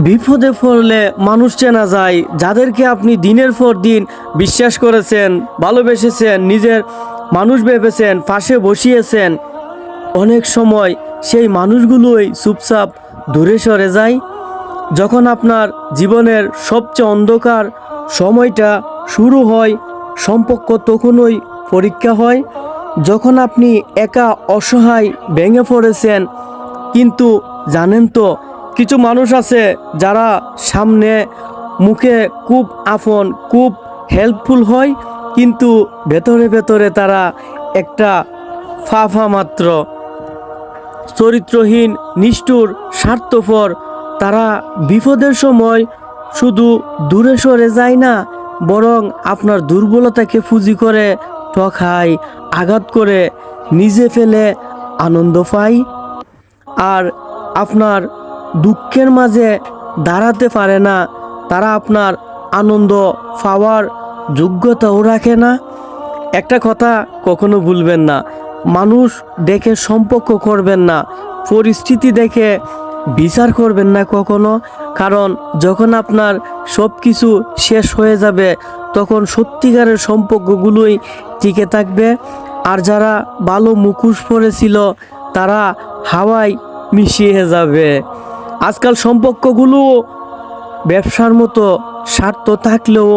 বিপদে পড়লে মানুষ চেনা যায়, যাদেরকে আপনি দিনের পর দিন বিশ্বাস করেছেন, ভালোবেসেছেন, নিজের মানুষ ভেবেছেন, পাশে বসিয়েছেন, অনেক সময় সেই মানুষগুলোই চুপচাপ দূরে সরে যায়। যখন আপনার জীবনের সবচেয়ে অন্ধকার সময়টা শুরু হয়, সম্পর্ক তখনই পরীক্ষা হয়। যখন আপনি একা অসহায় ভেঙে পড়েছেন, কিন্তু জানেন তো, কিছু মানুষ আছে যারা সামনে মুখে খুব আপন, খুব হেল্পফুল হয়, কিন্তু ভেতরে ভেতরে তারা একটা ফাফা মাত্র, চরিত্রহীন, নিষ্ঠুর, স্বার্থপর। তারা বিপদের সময় শুধু দূরে সরে যায় না, বরং আপনার দুর্বলতাকে পুঁজি করে ঠকায়, আঘাত করে, নিজে ফেলে আনন্দ পায়। আর আপনার দুঃখের মাঝে দাঁড়াতে পারে না। তারা আপনার আনন্দ পাওয়ার যোগ্যতাও রাখে না। একটা কথা কখনো ভুলবেন না, মানুষ দেখে সম্পর্ক করবেন না, পরিস্থিতি দেখে বিচার করবেন না কখনো। কারণ যখন আপনার সব কিছু শেষ হয়ে যাবে, তখন সত্যিকারের সম্পর্কগুলোই টিকে থাকবে। আর যারা ভালো মুখোশ পরেছিল, তারা হাওয়ায় মিশিয়ে যাবে। আজকাল সম্পর্কগুলো ব্যবসার মতো, স্বার্থ থাকলেও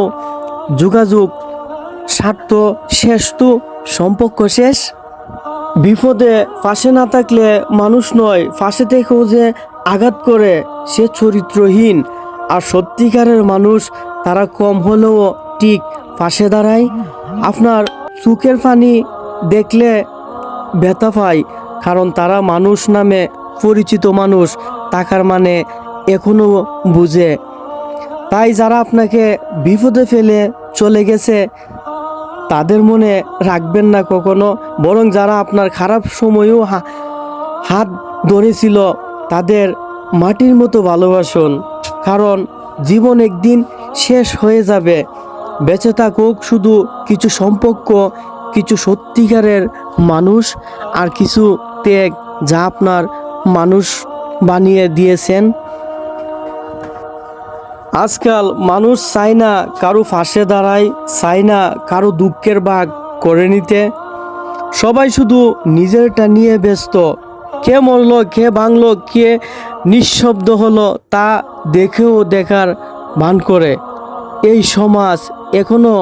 যোগাযোগ, স্বার্থ শেষ তো সম্পর্ক শেষ। বিপদে পাশে না থাকলে মানুষ নয়, পাশে থেকেও যে আঘাত করে সে চরিত্রহীন। আর সত্যিকারের মানুষ তারা কম হলেও ঠিক পাশে দাঁড়ায়। আপনার চোখের পানি দেখলে ব্যথা পায়, কারণ তারা মানুষ নামে পরিচিত মানুষ, টাকার মানে এখনো বুঝে। তাই যারা আপনাকে বিপদে ফেলে চলে গেছে, তাদের মনে রাখবেন না কখনো, বরং যারা আপনার খারাপ সময়েও হাত ধরেছিল, তাদের মাটির মতো ভালোবাসুন। কারণ জীবন একদিন শেষ হয়ে যাবে। বেঁচে থাকুক শুধু কিছু সম্পর্ক, কিছু সত্যিকারের মানুষ, আর কিছু ত্যাগ যা আপনার মানুষ বানিয়ে দিয়েছেন। আজকাল মানুষ চায় না কারো পাশে দাঁড়ায়, চায় না কারো দুঃখের ভাগ করে নিতে। সবাই শুধু নিজেরটা নিয়ে ব্যস্ত। কে মরলো, কে ভাঙলো, কে নিঃশব্দ হলো, তা দেখেও দেখার ভান করে। এই সমাজ এখনো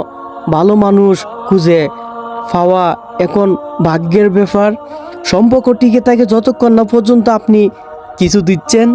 ভালো মানুষ খুঁজে পাওয়া এখন ভাগ্যের ব্যাপার। সম্পর্ক টিকে থাকে যতক্ষণ না পর্যন্ত আপনি কিছু দিচ্ছেন।